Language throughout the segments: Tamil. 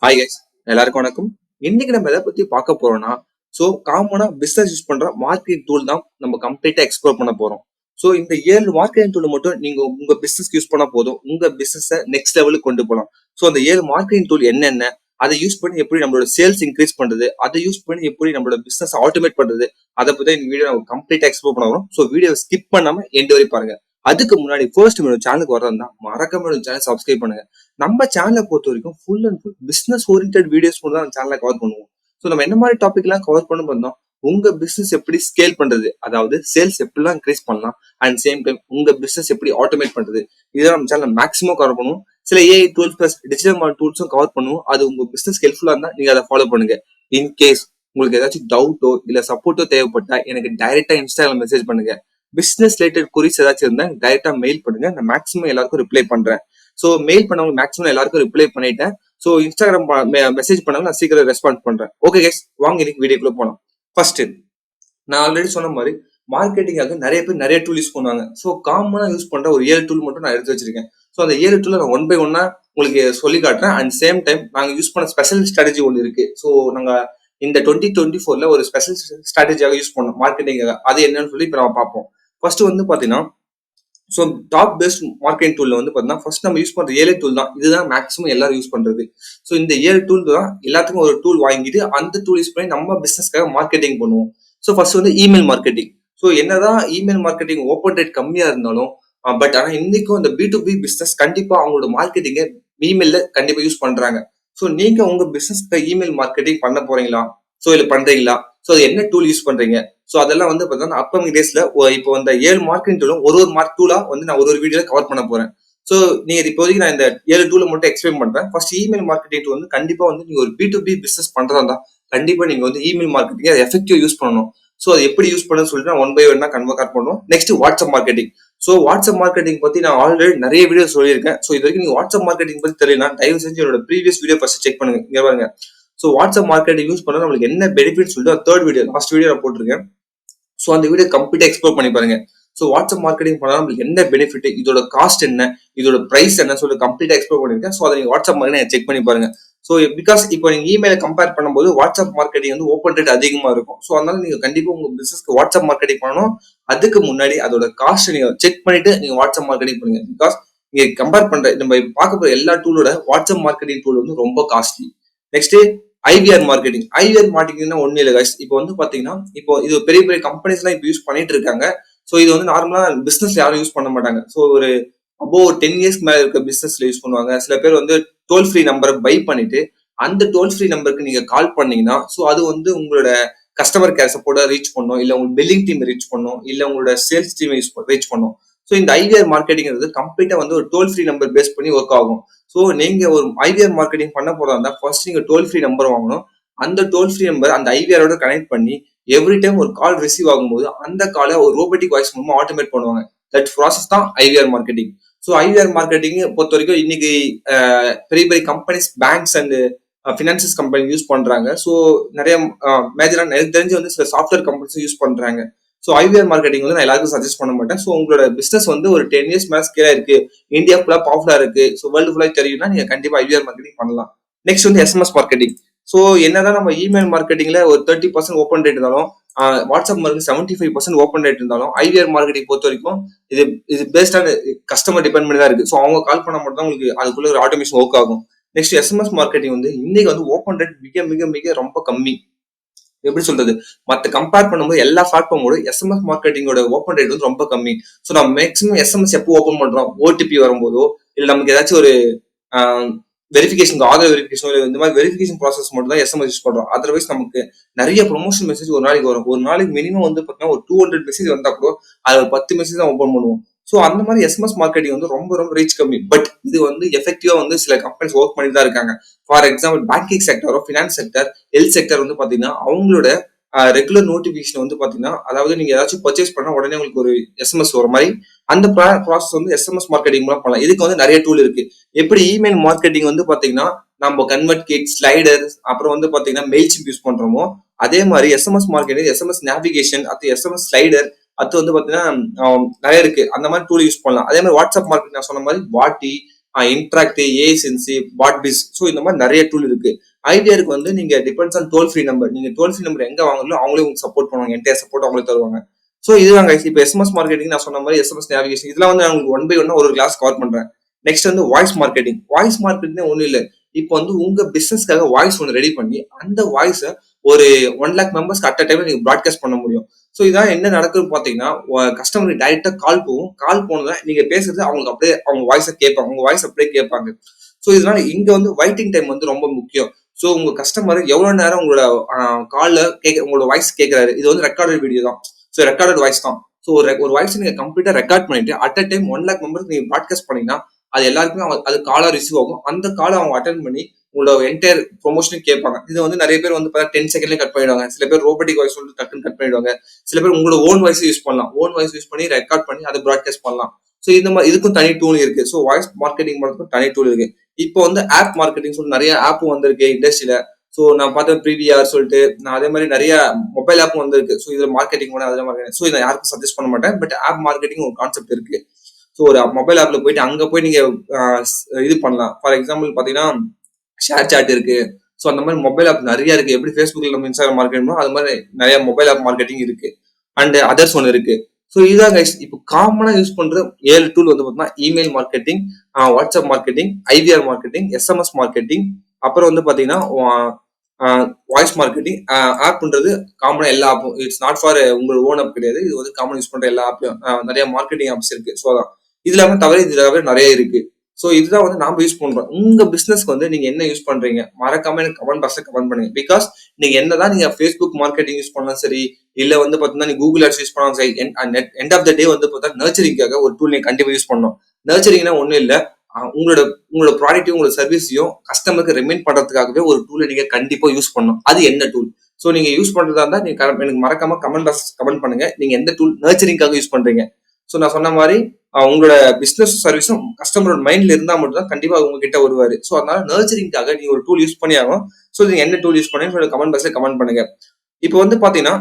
ஹாய் கைஸ், எல்லாருக்கும் வணக்கம். இன்னைக்கு நம்ம எதை பத்தி பார்க்க போறோம்னா, காமனா பிசினஸ் யூஸ் பண்ற மார்க்கெட்டிங் டூல் தான் நம்ம கம்ப்ளீட்டா எக்ஸ்ப்ளோர் பண்ண போறோம். இந்த 7 மார்க்கெட்டிங் டூல் மட்டும் நீங்க உங்க பிசினஸ் யூஸ் பண்ணா போதும், உங்க பிசினஸ் நெக்ஸ்ட் லெவலுக்கு கொண்டு போகலாம். அந்த 7 மார்க்கெட்டிங் டூல் என்னென்ன, அதை யூஸ் பண்ணி எப்படி நம்மளோட சேல்ஸ் இன்க்ரீஸ் பண்றது, அதை யூஸ் பண்ணி எப்படி நம்மளோட பிசினஸ் ஆட்டோமேட் பண்றது, அதை பத்தி இந்த வீடியோ நம்ம கம்ப்ளீட்டா எக்ஸ்ப்ளோர் பண்ண வரோம். வீடியோ ஸ்கிப் பண்ணாம எண்ட் வரை பாருங்க. அதுக்கு முன்னாடி ஃபர்ஸ்ட் என்னோட சேனலுக்கு வரதா மறக்காம என்னோட சேனல் சப்ஸ்கிரைப் பண்ணுங்க. நம்ம சேனலை பொறுத்த வரைக்கும் full and full business oriented videos மட்டும் தான் சேனலை கவர் பண்ணுவோம். நம்ம என்ன மாதிரி டாபிக் எல்லாம் கவர் பண்ண வந்தோம், உங்க பிசினஸ் எப்படி ஸ்கேல் பண்றது, அதாவது சேல்ஸ் எப்படிலாம் இன்க்ரீஸ் பண்ணலாம், அண்ட் சேம் டைம் உங்க பிசினஸ் எப்படி ஆட்டோமேட் பண்றது, இதெல்லாம் நம்ம சேனல் மேக்ஸிமம் கவர் பண்ணுவோம். சில ஏஐ டூல்ஸ் பிளஸ் டிஜிட்டல் டூல்ஸும் கவர் பண்ணுவோம். அது உங்க பிசினஸ் ஹெல்ப்ஃபுல்லா இருந்தா நீங்க அதை ஃபாலோ பண்ணுங்க. இன் கேஸ் உங்களுக்கு ஏதாச்சும் டவுட்டோ இல்ல சப்போர்ட்டோ தேவைப்பட்டா எனக்கு டைரக்டா இன்ஸ்டாகிராம் மெசேஜ் பண்ணுங்க. பிசினஸ் ரிலேட்டட் குறிஸ் ஏதாச்சும் இருந்தா டைரக்டா மெயில் பண்ணுங்க. நான் மேக்ஸிமம் எல்லாருக்கும் ரிப்ளை பண்றேன். மெயில் பண்ணவங்க மேக்ஸிமம் எல்லாருக்கும் ரிப்ளை பண்ணிட்டேன். இன்ஸ்டாகிராம் மெசேஜ் பண்ணவங்க நான் சீக்கிரம் ரெஸ்பான்ஸ் பண்றேன். ஓகே கைஸ், வாங்க இன்னைக்கு வீடியோக்குள்ள போலாம். ஃபர்ஸ்ட், நான் ஆல்ரெடி சொன்ன மாதிரி மார்க்கெட்டிங்காக நிறைய பேர் நிறைய டூல் யூஸ் பண்ணுவாங்க. காமனா யூஸ் பண்ற ஒரு 7 டூல் மட்டும் நான் எடுத்து வச்சிருக்கேன். அந்த 7 டூல நான் ஒன் பை ஒன்னா உங்களுக்கு சொல்லி காட்டுறேன். அண்ட் சேம் டைம் நாங்க யூஸ் பண்ண ஸ்பெஷல் ஸ்ட்ராட்டஜி ஒன்று இருக்கு. நாங்க இந்த 2024 ஒரு ஸ்பெஷல் ஸ்ட்ராட்டஜியாக யூஸ் பண்ணோம் மார்க்கெட்டிங்காக. அது என்னன்னு சொல்லி இப்ப நம்ம பார்ப்போம். ஃபர்ஸ்ட் பாத்தீங்கன்னா, டாப் பெஸ்ட் மார்க்கெட்டிங் டூல்ல பாத்தீங்கன்னா ஃபர்ஸ்ட் நம்ம யூஸ் பண்ற 7 டூல் தான். இதுதான் மேக்ஸிமம் எல்லாரும் யூஸ் பண்றது. இந்த 7 டூல் தான் எல்லாத்துக்கும் ஒரு டூல் வாங்கிட்டு அந்த டூல் யூஸ் பண்ணி நம்ம பிசினஸ்க்காக மார்க்கெட்டிங் பண்ணுவோம். First email marketing. என்னதான் இமெயில் மார்க்கெட்டிங் ஓப்பன் ரேட் கம்மியா இருந்தாலும், பட் ஆனா இன்னைக்கும் இந்த B2B பிசினஸ் கண்டிப்பா அவங்களோட மார்க்கெட்டிங்க இமெயில்ல கண்டிப்பா யூஸ் பண்றாங்க. நீங்க உங்க பிசினஸ்க்கு இமெயில் மார்க்கெட்டிங் பண்ண போறீங்களா, இல்ல பண்றீங்களா, அது என்ன டூல் யூஸ் பண்றீங்க, அதெல்லாம் பாத்தீங்கன்னா அப்கமிங் டேஸ்ல இப்போ இந்த 7 மார்க்கெட்டிங் டூலும் ஒரு மார்க் டூலா நான் ஒரு வீடியோல கவர் பண்ண போறேன். நீங்க இப்போதைக்கு நான் இந்த 7 டூலை மட்டும் எக்ஸ்பிளைன் பண்றேன். ஃபர்ஸ்ட் இமெயில் மார்க்கெட்டிங் டூல் கண்டிப்பா நீங்க ஒரு B2B பிசினஸ் பண்றதா இருந்தா கண்டிப்பா நீங்க இமெயில் மார்க்கெட்டிங் எஃபெக்டிவ் யூஸ் பண்ணணும். அது எப்படி யூஸ் பண்ணு சொல்லிட்டு நான் ஒன் பை ஒன்னா கன்வெர்ட் பண்ணுவோம். Next WhatsApp marketing. WhatsApp marketing பத்தி நான் ஆல்ரெடி நிறைய வீடியோ சொல்லியிருக்கேன். இது வரைக்கும் நீங்க வாட்ஸ்அப் மார்க்கெட்டிங் பத்தி தெரியல, தயவு செஞ்சு என்னோட ப்ரீவியஸ் வீடியோ ஃபர்ஸ்ட் செக் பண்ணுங்க. இங்க பாருங்க. வாட்ஸ்அப் மார்க்கெட்டிங் யூஸ் பண்ணா நம்மளுக்கு என்ன பெனிஃபிட் சொல்லிட்டு தேர்ட் வீடியோ லாஸ்ட் வீடியோ நான் போட்டிருக்கேன். அந்த வீடியோ கம்ப்ளீட்டா எக்ஸ்ப்ளோர் பண்ணி பாருங்க. வாட்ஸ்அப் மார்க்கெட்டிங் பண்ணா நம்மளுக்கு என்ன பெனிஃபிட், இதோட காஸ்ட் என்ன, இதோட பிரைஸ் என்ன சொல்லி கம்ப்ளீட்டா எக்ஸ்ப்ளோர் பண்ணிருக்கேன். அதை நீங்க வாட்ஸ்அப் மார்க்கெட்டிங் செக் பண்ணி பாருங்க. பிகாஸ் இப்போ நீங்க இமெயில கம்பேர் பண்ணும்போது வாட்ஸ்அப் மார்க்கெட்டிங் ஓப்பன் ரேட் அதிகமா இருக்கும். அதனால நீங்க கண்டிப்பா உங்க பிசினஸ்க்கு வாட்ஸ்அப் மார்க்கெட்டிங் பண்ணணும். அதுக்கு முன்னாடி அதோட காஸ்ட் நீங்க செக் பண்ணிட்டு நீங்க வாட்ஸ்அப் மார்க்கெட்டிங் பண்ணுங்க. பிகாஸ் நீங்க கம்பேர் பண்ற நம்ம பார்க்க போற எல்லா டூலோட வாட்ஸ்அப் மார்க்கெட்டிங் டூல் ரொம்ப costly. Next IVR marketing. IVR மார்க்கெட்டிங்னா ஒண்ணு இல்ல கைஸ். இப்போ பாத்தீங்கன்னா, இப்போ இது பெரிய பெரிய கம்பெனிஸ் எல்லாம் இப்போ யூஸ் பண்ணிட்டு இருக்காங்க. இது நார்மலா பிசினஸ் யாரும் யூஸ் பண்ண மாட்டாங்க. ஒரு அபோவ் 10 இயர்ஸ்க்கு மேல இருக்க பிசினஸ்ல யூஸ் பண்ணுவாங்க. சில பேர் டோல் ஃப்ரீ நம்பரை பை பண்ணிட்டு அந்த டோல் ஃப்ரீ நம்பருக்கு நீங்க கால் பண்ணீங்கன்னா, அது உங்களோட கஸ்டமர் கேர் சப்போர்ட்டை ரீச் பண்ணும், இல்ல உங்க பில்லிங் டீம் ரீச் பண்ணும், இல்ல உங்களோட சேல்ஸ் டீம் ரீச் பண்ணும். இந்த ஐவிஆர் மார்க்கெட்டிங் கம்ப்ளீட்டா ஒரு டோல் ஃப்ரீ நம்பர் பேஸ் பண்ணி ஒர்க் ஆகும். நீங்க ஒரு ஐவிஆர் மார்க்கெட்டிங் பண்ண போறதா இருந்தா ஃபர்ஸ்ட் நீங்க டோல் ஃப்ரீ நம்பர் வாங்கணும். அந்த டோல் ஃப்ரீ நம்பர் அந்த ஐவிஆரோட கனெக்ட் பண்ணி எவ்ரி டைம் ஒரு கால் ரிசீவ் ஆகும்போது அந்த காலை ஒரு ரோபோட்டிக் வாய்ஸ் மூலமா ஆட்டோமேட் பண்ணுவாங்க. தட் ப்ராசஸ் தான் ஐவிஆர் மார்க்கெட்டிங். ஐவிஆர் மார்க்கெட்டிங் பொறுத்த வரைக்கும் இன்னைக்கு பெரிய பெரிய companies, banks and financials company use பண்றாங்க. நிறைய மேஜரா எனக்கு தெரிஞ்சு சில சாஃப்ட்வேர் கம்பெனிஸ் யூஸ் பண்றாங்க. ஐவிஆர் மார்க்கெட்டிங் நான் எல்லாருக்கும் சஜஸ்ட் பண்ண மாட்டேன். உங்களோட பிசினஸ் ஒரு 10 இயர்ஸ் மேல ஸ்கேலா இருக்கு, இந்தியா ஃபுல்லா பாப்புலரா இருக்கு, வேர்ல்டு ஃபுல்லா தெரியும்னா நீங்க கண்டிப்பா ஐவிஆர் மார்க்கெட்டிங் பண்ணலாம். Next SMS marketing. என்னதான் நம்ம இமெயில் மார்க்கெட்டிங்ல ஒரு 30% ஓப்பன் ரேட் இருந்தாலும், வாட்ஸ்அப் மார்க்கெட்டிங் 75% ஓப்பன் ரேட் இருந்தாலும், ஐவிஆர் மார்க்கெட்டிங் பொறுத்த வரைக்கும் இது பேஸ்ட் ஆன் கஸ்டமர் டிபெண்ட் பண்ணி தான் இருக்கு. அவங்க கால் பண்ண மட்டும் தான் உங்களுக்கு அதுக்குள்ள ஒரு ஆட்டோமேஷன் ஒர்க் ஆகும். நெக்ஸ்ட் எஸ்எம்எஸ் மார்க்கெட்டிங் இன்னைக்கு ஓப்பன் ரேட் மிக மிக மிக ரொம்ப கம்மி. எப்படி சொல்றது, மத்த கம்பேர் பண்ணும்போது எல்லா பிளாட்ஃபார்மோட எஸ்எம்எஸ் மார்க்கெட்டிங்கோட ஓப்பன் ரேட் ரொம்ப கம்மி. நம்ம மேக்ஸிமம் எஸ்எம்எஸ் எப்போ ஓப்பன் பண்றோம், ஓடிபி வரும்போதோ இல்ல நமக்கு ஏதாச்சும் ஒரு வெரிஃபிகேஷன், ஆதார் வெரிஃபிகேஷன், இந்த மாதிரி வெரிஃபிகேஷன் ப்ராசஸ் மட்டும் தான் எஸ்எம்எஸ் யூஸ் பண்றோம். அதர்வைஸ் நமக்கு நிறைய ப்ரொமோஷன் மெசேஜ் ஒரு நாளைக்கு வரும். ஒரு நாளைக்கு மினிமம் பாத்தீங்கன்னா ஒரு 200 மெசேஜ் வந்தா கூட அது ஒரு 10 மெசேஜ் தான் ஓப்பன் பண்ணுவோம். அந்த மாதிரி எஸ்எம்எஸ் மார்க்கெட்டிங் ரொம்ப ரொம்ப ரீச் கம்மி. பட் இது எஃபெக்டிவா சில கம்பெனிஸ் ஒர்க் பண்ணி தான் இருக்காங்க. ஃபார் எக்ஸாம்பிள் பேங்கிங் செக்டரோ, ஃபினான்ஸ் செக்டர், ஹெல்த் செக்டர் பாத்தீங்கன்னா அவங்களோட ரெகுலர் நோட்டிபிகேஷன் பாத்தீங்கன்னா, அதாவது நீங்க ஏதாச்சும் பர்ச்சேஸ் பண்ணா உடனே உங்களுக்கு ஒரு எஸ்எம்எஸ் வர மாதிரி அந்த ப்ராசஸ் எஸ்எம்எஸ் மார்க்கெட்டிங் மூலம் பண்ணலாம். இதுக்கு நிறைய டூல் இருக்கு. எப்படி இமெயில் மார்க்கெட்டிங் பாத்தீங்கன்னா நம்ம கன்வெர்ட் கிட், ஸ்லைடர், அப்புறம் பாத்தீங்கன்னா மெயில்சிம்ப் யூஸ் பண்றோமோ, அதே மாதிரி எஸ்எம்எஸ் மார்க்கெட்டிங், எஸ்எம்எஸ் நேவிகேஷன், அது எஸ்எம்எஸ் ஸ்லைடர், அது பாத்தீங்கன்னா நிறைய இருக்கு. அந்த மாதிரி டூல் யூஸ் பண்ணலாம். அதே மாதிரி வாட்ஸ்அப் மார்க்கெட்டிங் நான் சொன்ன மாதிரி வாட்டி, இன்ட்ராக்ட், ஏசென்சி, பாட்பிஸ். ஸோ இந்த மாதிரி நிறைய டூல் இருக்கு. ஐடியாருக்கு வந்து நீங்க depends on toll free number. நீங்க டோல் ஃப்ரீ நம்பர் எங்க வாங்கலாம் அவங்களே உங்களுக்கு சப்போர்ட் பண்ணுவாங்க. என்டையர் சப்போர்ட் அவங்களே தருவாங்க. ஸோ இதுதாங்க இப்போ எஸ்எம்எஸ் மார்க்கெட்டிங் நான் சொன்ன மாதிரி எஸ்எம்எஸ் நேவிகேஷன் இதெல்லாம் வந்து நான் உங்களுக்கு ஒன் பை ஒன்னா ஒரு கிளாஸ் கவர் பண்றேன். நெக்ஸ்ட் வந்து வாய்ஸ் மார்க்கெட்டிங். வாய்ஸ் மார்க்கெட்டிங் ஒன்றும் இல்லை. இப்போ வந்து உங்க பிசினஸ்க்காக வாய்ஸ் ஒன்று ரெடி பண்ணி அந்த வாய்ஸை ஒரு 1 lakh மெம்பர்ஸ்க்கு அட் அ டைம்ல நீங்க ப்ராட்காஸ்ட் பண்ண முடியும். ஸோ இதான் என்ன நடக்குதுன்னு பாத்தீங்கன்னா கஸ்டமருக்கு டைரக்டா கால் போகும். கால் போனதான் நீங்க பேசுறது அவங்களுக்கு அப்படியே அவங்க வாய்ஸை கேட்பாங்க. உங்க வாய்ஸ் அப்படியே கேட்பாங்க. ஸோ இதனால இங்க வந்து வெயிட்டிங் டைம் வந்து ரொம்ப முக்கியம். ஸோ உங்க கஸ்டமர் எவ்வளவு நேரம் உங்களோட கால்ல உங்களோட வாய்ஸ் கேட்கறாரு. இது வந்து ரெக்கார்டட் வீடியோ தான். ஸோ ரெக்கார்டட் வாய்ஸ் தான். ஸோ ஒரு வாய்ஸ் நீங்க கம்ப்ளீட்டா ரெக்கார்ட் பண்ணிட்டு at a time 1 lakh members நீங்க ப்ராட்காஸ்ட் பண்ணீங்கன்னா அது எல்லாருக்குமே அது காலா ரிசீவ் ஆகும். அந்த காலை அவங்க அட்டன் பண்ணி உங்களோட என்டையர் ப்ரொமோஷனும் கேட்பாங்க. இது வந்து நிறைய பேர் வந்து 10 செகண்ட்ல கட் பண்ணிடுவாங்க. சில பேர் ரோபோட்டிக் வாய்ஸ் வந்து டக்குன்னு கட் பண்ணிடுவாங்க. சில பேர் உங்களோட ஓன் வாய்ஸ் யூஸ் பண்ணலாம். ஓன் வாய்ஸ் யூஸ் பண்ணி ரெக்கார்ட் பண்ணி அதை ப்ராட்காஸ்ட் பண்ணலாம். ஸோ இந்த மாதிரி இதுக்கும் தனி டூல் இருக்கு. ஸோ வாய்ஸ் மார்க்கெட்டிங் பண்ணுறதுக்கும் தனி டூல் இருக்கு. இப்போ வந்து ஆப் மார்க்கெட்டிங் சொல்லி நிறைய ஆப் வந்திருக்கு இண்டஸ்ட்ரியில. ஸோ நான் பார்த்தேன் ப்ரீவிஆர் சொல்லிட்டு நான் அதே மாதிரி நிறைய மொபைல் ஆப் வந்திருக்கு. ஸோ இதுல மார்க்கெட்டிங் பண்ண அதில் மார்க்கெட்டிங். ஸோ இதை யாருக்கும் சஜஸ்ட் பண்ண மாட்டேன். பட் ஆப் மார்க்கெட்டிங் ஒரு கான்செப்ட் இருக்கு. ஸோ ஒரு மொபைல் ஆப்ல போயிட்டு அங்க போய் நீங்க இது பண்ணலாம். ஃபார் எக்ஸாம்பிள் பாத்தீங்கன்னா ஷேர் சாட் இருக்கு. ஸோ அந்த மாதிரி மொபைல் ஆப் நிறைய இருக்கு. எப்படி ஃபேஸ்புக்ல நம்ம இன்ஸ்டாகிராம் மார்க்கெட்டிங் அது மாதிரி நிறைய மொபைல் ஆப் மார்க்கெட்டிங் இருக்கு. அண்ட் அதர்ஸ் ஒன்று இருக்கு. ஸோ இதான் கைஸ் இப்போ காமனா யூஸ் பண்ற 7 டூல் வந்து பார்த்தீங்கன்னா email marketing, WhatsApp marketing, IVR marketing, SMS marketing, அப்புறம் வந்து பாத்தீங்கன்னா வாய்ஸ் மார்க்கெட்டிங். ஆப்ன்றது காமனா எல்லா ஆப்பும். இட்ஸ் நாட் ஃபார் உங்களோட ஓன் ஆப் கிடையாது. இது வந்து காமன் யூஸ் பண்ற எல்லா ஆப்லயும் நிறைய மார்க்கெட்டிங் ஆப்ஸ் இருக்கு. ஸோ அதான் இது இல்லாம தவிர இதுல நிறைய இருக்கு. ஸோ இதுதான் வந்து நாம யூஸ் பண்றோம். உங்க பிசினஸ்க்கு வந்து நீங்க என்ன யூஸ் பண்றீங்க மறக்காம எனக்கு கமெண்ட் பாக்ஸ்ல கமெண்ட் பண்ணுங்க. பிகாஸ் நீங்க என்னதான் நீங்க ஃபேஸ்புக் மார்க்கெட்டிங் யூஸ் பண்ணலாம் சரி, இல்ல வந்து பாத்தீங்கன்னா நீங்க கூகுள் ஆட்ஸ் யூஸ் பண்ணலாம் சரி, எண்ட் ஆஃப் த டே வந்து பார்த்தா நர்ச்சரிங்காக ஒரு டூல் நீங்க கண்டிப்பா யூஸ் பண்ணணும். நர்ச்சரிங்னா ஒண்ணும் இல்ல, உங்களோட உங்களோட ப்ராடக்ட்டையும் உங்களோட சர்வீஸையும் கஸ்டமருக்கு ரிமைண்ட் பண்றதுக்காகவே ஒரு டூலை நீங்க கண்டிப்பா யூஸ் பண்ணணும். அது என்ன டூல்? ஸோ நீங்க யூஸ் பண்றதா இருந்தா நீங்க எனக்கு மறக்காம கமெண்ட் பாக்ஸ் கமெண்ட் பண்ணுங்க. நீங்க எந்த டூல் நர்ச்சரிங்காக யூஸ் பண்றீங்க? ஸோ நான் சொன்ன மாதிரி உங்களோட பிசினஸ் சர்வீஸும் கஸ்டமரோட மைண்ட்ல இருந்தா மட்டும் தான் கண்டிப்பா உங்ககிட்ட வருவாரு. ஸோ அதனால நர்ச்சரிங்காக நீங்க ஒரு டூல் யூஸ் பண்ணி ஆகும். ஸோ நீங்க என்ன டூல் யூஸ் பண்ணீங்கன்னு கமெண்ட் பாக்ஸ்ல கமெண்ட் பண்ணுங்க. இப்போ வந்து பாத்தீங்கன்னா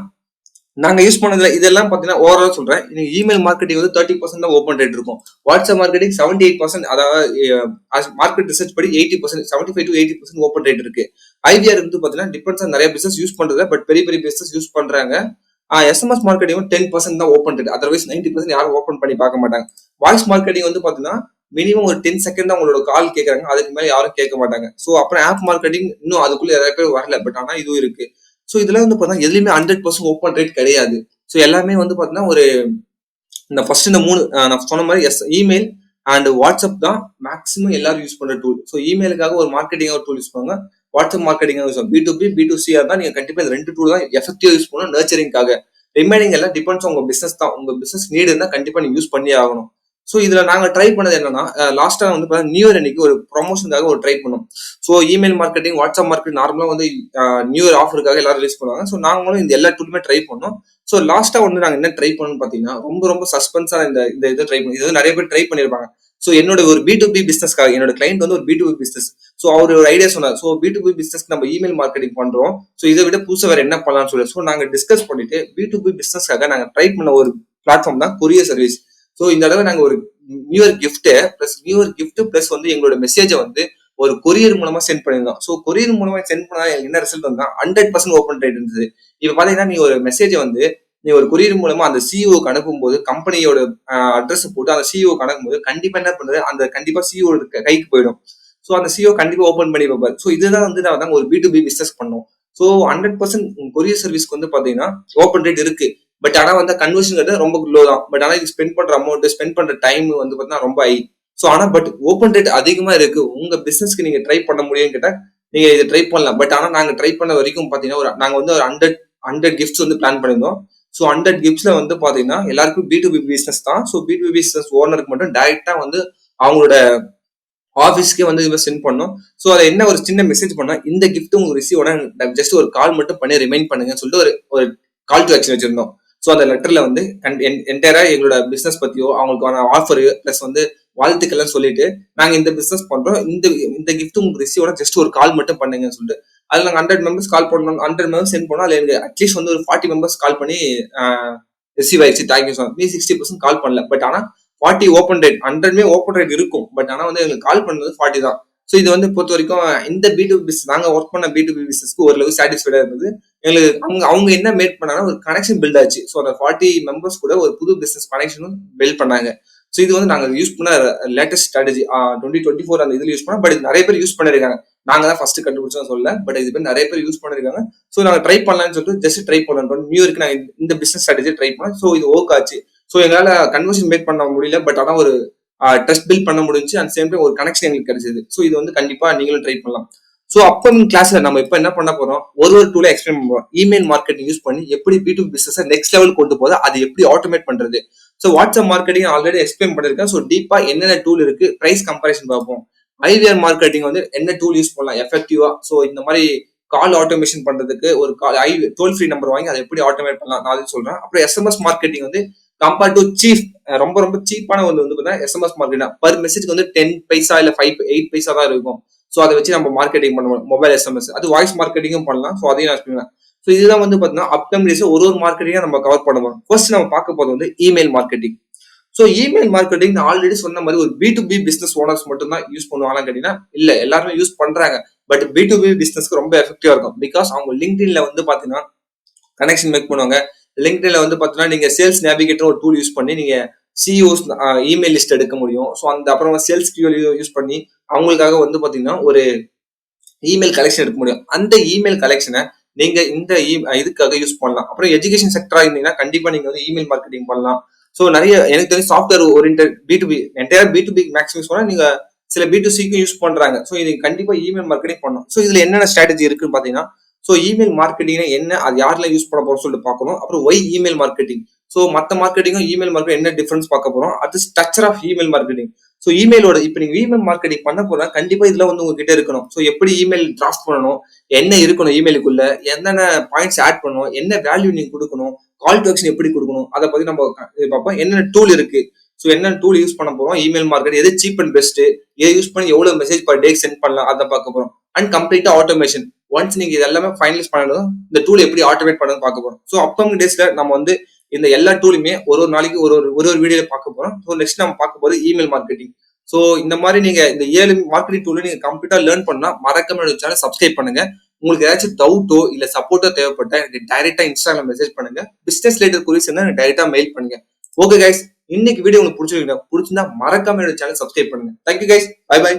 நாங்க யூஸ் பண்ணதுல இதெல்லாம் பாத்தீங்கன்னா ஓவரால் சொல்றேன். நீங்க இமெயில் மார்க்கெட்டிங் வந்து 30% தான் ஓப்பன் ரேட் இருக்கும். வாட்ஸ்அப் மார்க்கெட்டிங் 78%, அதாவது மார்க்கெட் ரிசர்ச் படி 80%, 75 to 80% ஓப்பன் ரேட் இருக்கு. ஐவிஆர் வந்து பாத்தீங்கன்னா டிபெண்ட்ஸ் ஆன் நிறைய பிசினஸ் யூஸ் பண்றது. பட் பெரிய பெரிய பிசினஸ் யூஸ் பண்றாங்க. எஸ்எம்எஸ் மார்க்கெட்டிங் 10% தான் ஓப்பன் ரேட். அதர்வைஸ் 90% யாரும் ஓப்பன் பண்ணி பார்க்க மாட்டாங்க. வாய்ஸ் மார்க்கெட்டிங் வந்து பாத்தீங்கன்னா மினிமம் ஒரு 10 செகண்ட் தான் உங்களோட கால் கேட்கறாங்க. அதுக்கு மேல யாரும் கேட்க மாட்டாங்க. ஸோ அப்புறம் ஆப் மார்க்கெட்டிங் இன்னும் அதுக்குள்ள நிறைய பேர் வரல. பட் ஆனா இதுவும் இருக்கு. ஸோ இதுல வந்து பாத்தீங்கன்னா எதுலையுமே 100% ஓப்பன் ரேட் கிடையாது. ஸோ எல்லாமே வந்து பாத்தீங்கன்னா ஒரு இந்த ஃபர்ஸ்ட் இந்த 3 நான் சொன்ன மாதிரி இமெயில் அண்ட் வாட்ஸ்அப் தான் மேக்ஸிமம் எல்லாரும் யூஸ் பண்ற டூல். ஸோ இமெயிலுக்காக ஒரு மார்க்கெட்டிங் டூல் யூஸ் பண்ணுவாங்க. வாட்ஸ்அப் மார்க்கெட்டிங் யூஸ் பண்ணுவாங்க. B2B, B2C தான் நீங்க கண்டிப்பா இந்த 2 டூல் தான் எஃபெக்டிவா யூஸ் பண்ணணும் நர்ச்சரிங்காக. ரிமைனிங் எல்லாம் டிபெண்ட்ஸ் உங்க பிசினஸ் தான். உங்க பிசினஸ் நீடு இருந்தா கண்டிப்பா நீங்க யூஸ் பண்ணி ஆகணும். ஸோ இதுல நாங்க ட்ரை பண்ணது என்னன்னா லாஸ்டா வந்து நியூ இயர் அன்னைக்கு ஒரு ப்ரொமோஷனுக்காக ஒரு ட்ரை பண்ணோம். So email marketing, WhatsApp marketing நார்மலா வந்து நியூ இயர் ஆஃபருக்காக எல்லாரும் ரிலீஸ் பண்ணுவாங்க. ஸோ நாங்களும் இந்த எல்லா டூலுமே ட்ரை பண்ணோம். ஸோ லாஸ்டா வந்து நாங்க என்ன ட்ரை பண்ணோம்னு பாத்தீங்கன்னா ரொம்ப ரொம்ப சஸ்பென்ஸான இந்த இதை ட்ரை பண்ணி இது நிறைய பேர் ட்ரை பண்ணிருப்பாங்க. ஸோ என்னோட ஒரு B2B பிசினஸ்க்காக என்னோட கிளைண்ட் வந்து ஒரு B2B பிசினஸ். ஸோ அவர் ஒரு ஐடியா சொன்னார். ஸோ B2B பிசினஸ்க்கு நம்ம இமெயில் மார்க்கெட்டிங் பண்றோம். ஸோ இதை விட புதுசா வேற என்ன பண்ணலாம்னு சொல்லி ஸோ நாங்க டிஸ்கஸ் பண்ணிட்டு B2B பிசினஸ்க்காக நாங்க ட்ரை பண்ண ஒரு பிளாட்ஃபார்ம் தான் கொரியர் சர்வீஸ். ஸோ இந்த தடவை நாங்க ஒரு நியூ இயர் கிஃப்ட் பிளஸ் வந்து எங்களோட மெசேஜை வந்து ஒரு கொரியர் மூலமா சென்ட் பண்ணிருந்தோம். ஸோ கொரியர் மூலமா சென்ட் பண்ணா என்ன ரிசல்ட் வந்தா 100% ஓப்பன் ரேட் இருந்தது. இப்ப பாத்தீங்கன்னா நீ ஒரு மெசேஜை வந்து நீ ஒரு கொரியர் மூலமா அந்த சிஇஓக்கு அனுப்பும்போது கம்பெனியோட அட்ரஸ் போட்டு அந்த சிஇஓக்கு அனுப்பும்போது கண்டிப்பா என்ன பண்றது அந்த கண்டிப்பா சிஇஓ கைக்கு போயிடும். ஸோ அந்த சிஇஓ கண்டிப்பா ஓப்பன் பண்ணி வைப்பாரு. ஸோ இதுதான் வந்து நான் ஒரு B2B பிசினஸ் பண்ணோம். ஸோ 100% கொரியர் சர்வீஸ்க்கு வந்து பாத்தீங்கன்னா ஓப்பன் ரேட் இருக்கு. பட் ஆனா வந்து கன்வர்ஷன் ரொம்ப லோ தான். பட் ஆனா இது ஸ்பெண்ட் பண்ற அமௌண்ட், ஸ்பெண்ட் பண்ற டைம் வந்து பாத்தீங்கன்னா ரொம்ப ஹை. ஸோ ஆனா பட் ஓப்பன் ரேட் அதிகமா இருக்கு. உங்க பிசினஸ்க்கு நீங்க ட்ரை பண்ண முடியும்னு கேட்டா நீங்க இதை ட்ரை பண்ணலாம். பட் ஆனா நாங்க ட்ரை பண்ண வரைக்கும் பாத்தீங்கன்னா நாங்க வந்து ஒரு 100 கிஃப்ட்ஸ் வந்து பிளான் பண்ணிருந்தோம். ஸோ 100 கிஃப்ட்ஸ்ல வந்து பாத்தீங்கன்னா எல்லாருக்கும் B2B பிசினஸ் தான். ஸோ B2B பிசினஸ் ஓனருக்கு மட்டும் டைரக்டா வந்து அவங்களோட ஆஃபீஸ்க்கே வந்து இவன் சென்ட் பண்ணோம். ஸோ அதை என்ன ஒரு சின்ன மெசேஜ் பண்ணா இந்த கிஃப்ட் உங்களுக்கு ரிசீவ் ஆனா ஜஸ்ட் ஒரு கால் மட்டும் பண்ணி ரிமைண்ட் பண்ணுங்கன்னு சொல்லிட்டு ஒரு கால் டு ஆக்ஷன் வச்சிருந்தோம். ஸோ அந்த லெட்டர்ல வந்து என்டையரா எங்களோட பிசினஸ் பத்தியோ அவங்களுக்கான ஆஃபர் பிளஸ் வந்து வாழ்த்துக்கள்லாம் சொல்லிட்டு நாங்க இந்த பிசினஸ் பண்றோம், இந்த கிஃப்ட் உங்களுக்கு ரிசீவ் ஆனா ஜஸ்ட் ஒரு கால் மட்டும் பண்ணுங்கன்னு சொல்லிட்டு அதுல நாங்க 100 மெம்பர்ஸ் கால் பண்ணோம். 100 மெம்பர்ஸ் சென்ட் பண்ணோம். அதுல எனக்கு அட்லீஸ்ட் வந்து ஒரு 40 மெம்பர்ஸ் கால் பண்ணி ரிசீவ் ஆயிடுச்சு, தேங்க்யூ சார். மீ 60% கால் பண்ணல. பட் ஆனா 40 ஓப்பன் ரேட் 100 ஓப்பன் ரேட் இருக்கும். பட் ஆனா வந்து எங்களுக்கு கால் பண்ணது 40 தான். ஸோ இது வந்து பொறுத்த வரைக்கும் இந்த B2B பிசினஸ் நாங்க ஒர்க் பண்ண B2B பிசினஸ்க்கு ஓரளவு சாட்டிஸ்ஃபைடா இருந்தது. எங்களுக்கு அவங்க என்ன மேட் பண்ணாங்கன்னா ஒரு கனெக்ஷன் பில்ட் ஆச்சு. ஸோ அந்த 40 மெம்பர்ஸ் கூட ஒரு புது பிசினஸ் கனெக்ஷனும் பில்ட் பண்ணாங்க. ஸோ இது வந்து நாங்க யூஸ் பண்ண லேட்டஸ்ட் ஸ்ட்ராட்டஜி 2024 அந்த இதுல யூஸ் பண்ணோம். பட் இது நிறைய பேர் யூஸ் பண்ணிருக்காங்க. நாங்க தான் ஃபர்ஸ்ட் கண்டுபிடிச்சோம் சொல்லல. பட் இது பேர் நிறைய பேர் யூஸ் பண்ணிருக்காங்க. ஸோ நாங்க ட்ரை பண்ணலாம்னு சொல்லிட்டு ஜஸ்ட் ட்ரை பண்ணோம். நியூ இயர்க்கு நாங்க இந்த பிசினஸ் ஸ்ட்ராட்டஜி ட்ரை பண்ணோம். ஸோ இது ஒர்க் ஆச்சு. ஸோ எங்களால கன்வர்ஷன் மேக் பண்ண முடியல. பட் ஆனா ஒரு ட்ரஸ்ட் பில்ட் பண்ண முடிஞ்சு. அண்ட் சேம் டைம் ஒரு கனெக்ஷன் எங்களுக்கு கிடைச்சது. ஸோ இது வந்து கண்டிப்பா நீங்களும் ட்ரை பண்ணலாம். ஸோ அப்கமிங் கிளாஸ்ல நம்ம இப்ப என்ன பண்ண போறோம், ஒரு டூலை எக்ஸ்பிளைன் பண்ணுவோம். இமெயில் மார்க்கெட்டிங் யூஸ் பண்ணி எப்படி B2B பிசினஸ் நெக்ஸ்ட் லெவல் கொண்டு போகுது, அது எப்படி ஆட்டோமேட் பண்றது. So WhatsApp marketing already explain பண்ணிருக்கேன். ஸோ டீப்பா என்னென்ன டூல் இருக்கு, பிரைஸ் கம்பேரிசன் பார்ப்போம். IVR மார்க்கெட்டிங் வந்து என்ன டூல் யூஸ் பண்ணலாம் எஃபெக்டிவா. ஸோ இந்த மாதிரி கால் ஆட்டோமேஷன் பண்றதுக்கு ஒரு டோல் ஃப்ரீ நம்பர் வாங்கி அதை எப்படி ஆட்டோமேட் பண்ணலாம் நான் அது சொல்றேன். அப்புறம் SMS மார்க்கெட்டிங் வந்து கம்பேர் டு சீப், ரொம்ப ரொம்ப சீப்பான வந்து பார்த்தீங்கன்னா SMS மார்க்கெட்டிங் பர் மெசேஜ்க்கு வந்து 10 பைசா இல்ல 8 பைசா தான் இருக்கும். ஸோ அதை வச்சு நம்ம மார்க்கெட்டிங் பண்ணுவோம். மொபைல் SMS அது வாய்ஸ் மார்க்கெட்டிங்கும் பண்ணலாம். ஸோ அதையும் நான் சொல்லுவேன். ஸோ இதுதான் வந்து பார்த்தீங்கன்னா அப்கமிங் டேஸ் ஒரு மார்க்கெட்டிங்கா நம்ம கவர் பண்ணுவோம். ஃபர்ஸ்ட் நம்ம பார்க்க போது வந்து email marketing. So email marketing already சொன்ன மாதிரி ஒரு B2B பிசினஸ் ஓனர்ஸ் மட்டும் தான் யூஸ் பண்ணுவாங்கன்னு கேட்டீங்கன்னா இல்ல, எல்லாருமே யூஸ் பண்றாங்க. பட் B2B பிசினஸ்க்கு ரொம்ப எஃபெக்டிவா இருக்கும். பிகாஸ் அவங்க லிங்க்டின்ல வந்து பாத்தீங்கன்னா கனெக்ஷன் மேக் பண்ணுவாங்க. லிங்க்டின்ல வந்து பாத்தீங்கன்னா நீங்க சேல்ஸ் நேவிகேட்டர் ஒரு டூல் யூஸ் பண்ணி நீங்க சிஇஓஸ் இமெயில் லிஸ்ட் எடுக்க முடியும். ஸோ அந்த அப்புறம் சேல்ஸ் யூஸ் பண்ணி அவங்களுக்காக வந்து பாத்தீங்கன்னா ஒரு இமெயில் கலெக்ஷன் எடுக்க முடியும். அந்த இமெயில் கலெக்ஷனை நீங்க இந்த இதுக்காக யூஸ் பண்ணலாம். அப்புறம் எஜுகேஷன் செக்டரா இருந்தீங்கன்னா கண்டிப்பா நீங்க வந்து இமெயில் மார்க்கெட்டிங் பண்ணலாம். ஸோ நிறைய எனக்கு தெரிஞ்ச software orient B2B entire B2B maximum சொன்னா நீங்க சில B2Cக்கும் யூஸ் பண்றாங்க. ஸோ இது கண்டிப்பா இமெயில் மார்க்கெட்டிங் பண்ணணும். ஸோ இதுல என்னென்ன ஸ்ட்ராட்டஜி இருக்குன்னு பாத்தீங்கன்னா, ஸோ இமெயில் மார்க்கெட்டிங் என்ன, அது யாரெல்லாம் யூஸ் பண்ண போறோம் சொல்லிட்டு பார்க்கணும். அப்புறம் ஒய் இமெயில் மார்க்கெட்டிங். ஸோ மற்ற மார்க்கெட்டிங்கும் இமெயில் மார்க்கெட்டிங் என்ன டிஃபரன்ஸ் பார்க்க போறோம். அது structure of email marketing. So இமெயிலோட இப்போ நீங்க இமெயில் மார்க்கெட்டிங் பண்ண போனா கண்டிப்பா இதுல வந்து உங்ககிட்ட இருக்கணும். ஸோ எப்படி இமெயில் டிராஃப்ட் பண்ணணும், என்ன இருக்கணும் இமெயிலுக்குள்ள, என்னென்ன பாயிண்ட்ஸ் ஆட் பண்ணணும், என்ன வேல்யூ நீங்க கொடுக்கணும், கால் டு ஆக்ஷன் எப்படி கொடுக்கணும், அதை பத்தி நம்ம பார்ப்போம். என்னென்ன டூல் இருக்கு, ஸோ என்ன டூல் யூஸ் பண்ண போறோம், இமெயில் மார்க்கெட் எது சீப் அண்ட் பெஸ்ட், எதை யூஸ் பண்ணி எவ்வளவு மெசேஜ் பர் டே சென்ட் பண்ணலாம், அதை பார்க்க போறோம். அண்ட் கம்ப்ளீட்டா ஆட்டோமேஷன். ஒன்ஸ் நீங்க இது எல்லாமே ஃபைனலைஸ் பண்ணணும், இந்த டூல் எப்படி ஆட்டோமேட் பண்ணணும் பார்க்க போறோம். ஸோ அப்கமிங் டேஸ்ல நம்ம வந்து இந்த எல்லா டூலுமே ஒரு நாளைக்கு ஒரு வீடியோல பார்க்க போறோம். ஸோ நெக்ஸ்ட் நம்ம பார்க்க போறது இமெயில் மார்க்கெட்டிங். ஸோ இந்த மாதிரி நீங்க இந்த 7 மார்க்கெட்டிங் டூல நீங்க கம்ப்ளீட்டா லேர்ன் பண்ணா மறக்காம சேனல் சப்ஸ்கிரைப் பண்ணுங்க. உங்களுக்கு ஏதாச்சும் டவுட்டோ இல்ல சப்போர்ட்டோ தேவைப்பட்டா எனக்கு டைரக்டா இன்ஸ்டாகிராம் மெசேஜ் பண்ணுங்க. பிசினஸ் ரிலேட்டட் குரீஸ் எனக்கு டைரக்டா மெயில் பண்ணுங்க. ஓகே கைஸ், இன்னைக்கு வீடியோ உங்களுக்கு பிடிச்சிருந்தா மறக்காம சேனல் சப்ஸ்கிரைப் பண்ணுங்க. Thank you guys, bye by.